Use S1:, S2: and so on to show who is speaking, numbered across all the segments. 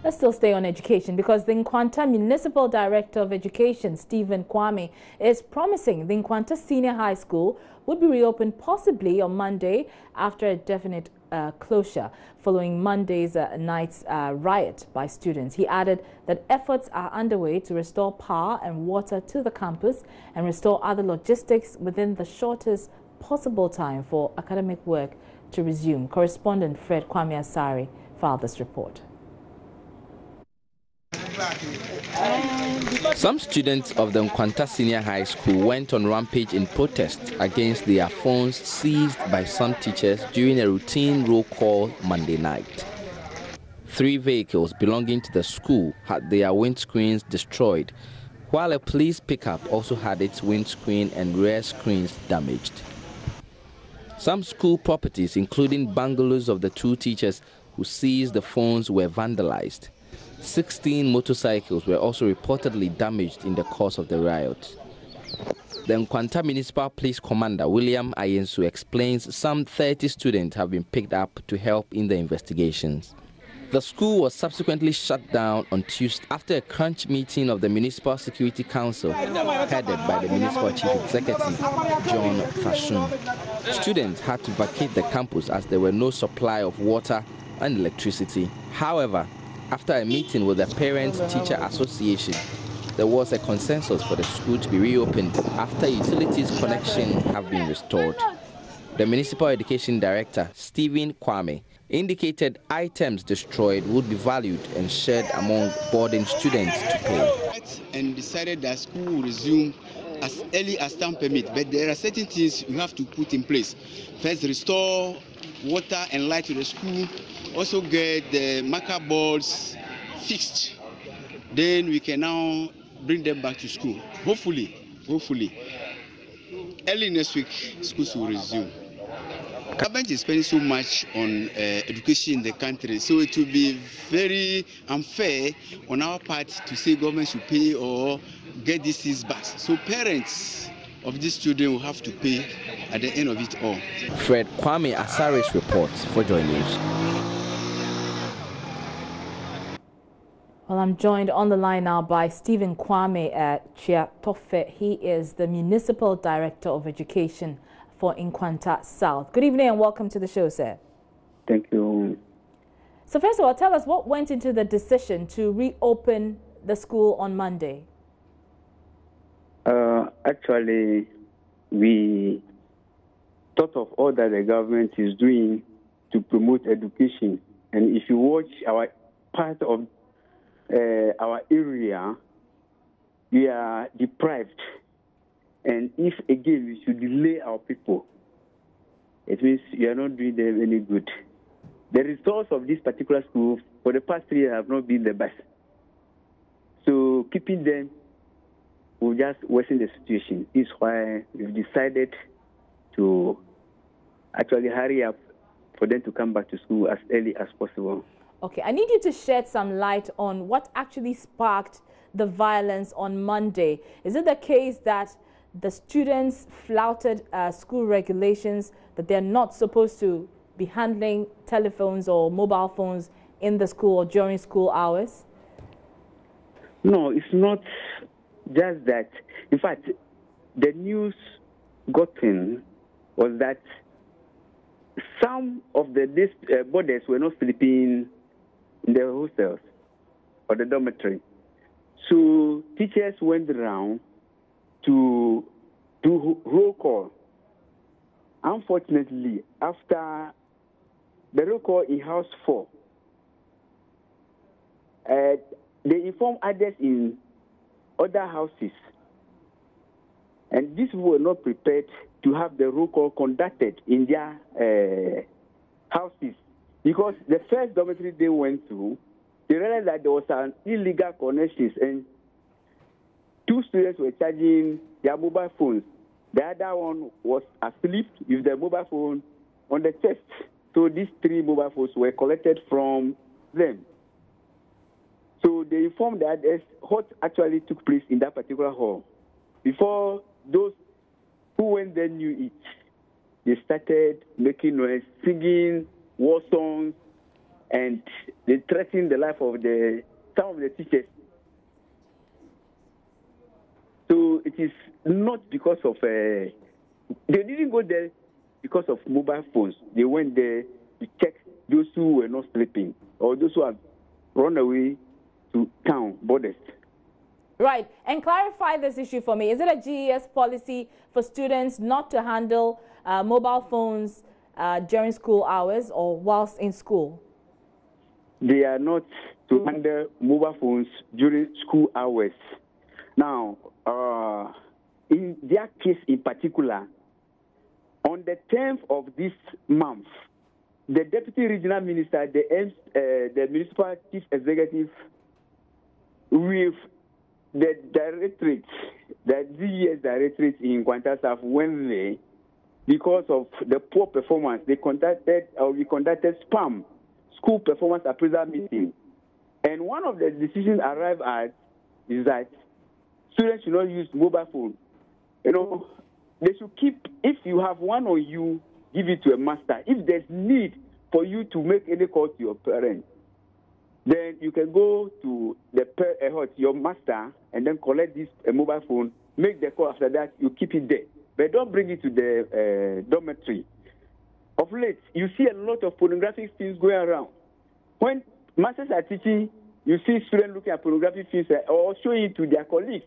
S1: Let's still stay on education because the Nkwanta Municipal Director of Education, Stephen Kwame, is promising the Nkwanta Senior High School would be reopened possibly on Monday after a definite closure following Monday's night's riot by students. He added that efforts are underway to restore power and water to the campus and restore other logistics within the shortest possible time for academic work to resume. Correspondent Fred Kwame Asare filed this report.
S2: Some students of the Nkwanta Senior High School went on rampage in protest against their phones seized by some teachers during a routine roll call Monday night. 3 vehicles belonging to the school had their windscreens destroyed, while a police pickup also had its windscreen and rear screens damaged. Some school properties, including bungalows of the 2 teachers who seized the phones, were vandalized. 16 motorcycles were also reportedly damaged in the course of the riot. The Nkwanta Municipal Police Commander William Ayensu explains some 30 students have been picked up to help in the investigations. The school was subsequently shut down on Tuesday after a crunch meeting of the Municipal Security Council headed by the Municipal Chief Executive, John Fashun. Students had to vacate the campus as there were no supply of water and electricity. However, after a meeting with the Parents-Teacher Association, there was a consensus for the school to be reopened after utilities connection have been restored. The Municipal Education Director, Stephen Kwame, indicated items destroyed would be valued and shared among boarding students to pay.
S3: And decided that school will resume as early as time permit, but there are certain things you have to put in place. First, restore water and light to the school. Also get the marker boards fixed. Then we can now bring them back to school. Hopefully, early next week, schools will resume. Government is spending so much on education in the country, so it will be very unfair on our part to say government should pay or get these things back. So parents of these children will have to pay at the end of it all.
S2: Fred Kwame Asare's report for JoyNews.
S1: Well, I'm joined on the line now by Stephen Kwame Chiatofe. He is the Municipal Director of Education for Nkwanta South. Good evening and welcome to the show, sir.
S4: Thank you.
S1: So first of all, tell us what went into the decision to reopen the school on Monday?
S4: Actually, we thought of all that the government is doing to promote education. And if you watch our part of our area, we are deprived. And if, again, we should delay our people, it means we are not doing them any good. The results of this particular school for the past 3 years have not been the best. So keeping them will just worsen the situation. This is why we've decided to actually hurry up for them to come back to school as early as possible.
S1: Okay, I need you to shed some light on what actually sparked the violence on Monday. Is it the case that the students flouted school regulations, that they're not supposed to be handling telephones or mobile phones in the school or during school hours?
S4: No, it's not just that. In fact, the news gotten was that some of the boarders were not sleeping in the hostels or the dormitory. So teachers went around to do roll call. Unfortunately, after the roll call in House 4, they informed others in other houses. And these were not prepared to have the roll call conducted in their houses. Because the first dormitory they went to, they realized that there was an illegal connection and 2 students were charging their mobile phones. The other one was asleep with the mobile phone on the chest. So these 3 mobile phones were collected from them. So they informed that what actually took place in that particular hall. Before those who went there knew it, they started making noise, singing war songs, and they threaten the life of some of the teachers. So it is not because of they didn't go there because of mobile phones. They went there to check those who were not sleeping or those who have run away to town borders.
S1: Right, and clarify this issue for me. Is it a GES policy for students not to handle mobile phones during school hours or whilst in school?
S4: They are not to handle mobile phones during school hours. Now, in their case in particular, on the 10th of this month, the Deputy Regional Minister, the Municipal Chief Executive, with the directorate, the GES directorate in Nkwanta South, Wednesday, because of the poor performance, we conducted SPAM, School Performance Appraisal Meeting. And one of the decisions arrived at is that students should not use mobile phone. You know, they should keep, if you have one on you, give it to a master. If there's need for you to make any call to your parents, then you can go to your master and then collect this mobile phone, make the call. After that, you keep it there. But don't bring it to the dormitory. Of late, you see a lot of pornographic things going around. When masters are teaching, you see students looking at pornographic things or showing it to their colleagues.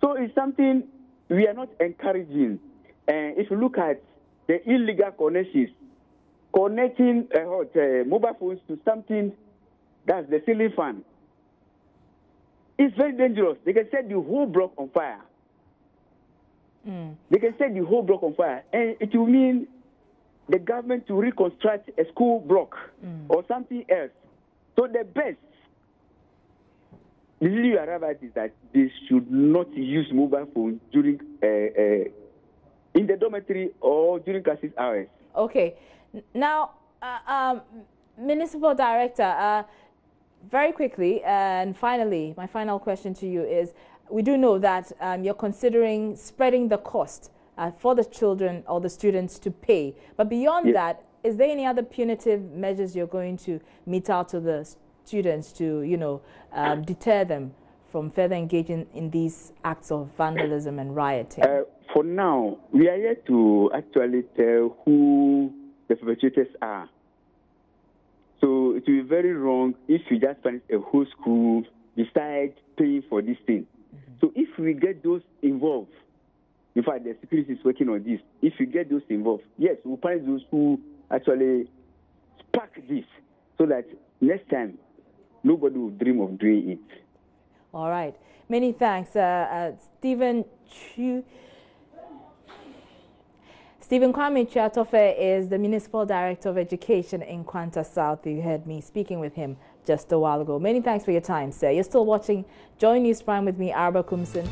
S4: So it's something we are not encouraging. And if you look at the illegal connections, connecting mobile phones to something that's the ceiling fan, it's very dangerous. They can set the whole block on fire. They can set the whole block on fire. And it will mean the government to reconstruct a school block or something else. So the best decision you arrive at is that they should not use mobile phone during in the dormitory or during classes hours.
S1: Okay. Now, Municipal Director, very quickly and finally, my final question to you is, we do know that you're considering spreading the cost for the children or the students to pay. But beyond that, is there any other punitive measures you're going to mete out to the students to, you know, deter them from further engaging in these acts of vandalism and rioting?
S4: For now, we are yet to actually tell who the perpetrators are. So it will be very wrong if you just punish a whole school besides paying for this thing. So if we get those involved, in fact, the security is working on this. If you get those involved, yes, we'll punish those who actually spark this so that next time nobody will dream of doing it.
S1: All right. Many thanks. Stephen Kwame Chiatofe is the Municipal Director of Education in Nkwanta South. You heard me speaking with him just a while ago. Many thanks for your time, sir. You're still watching JoyNews Prime with me, Arba Kumsin.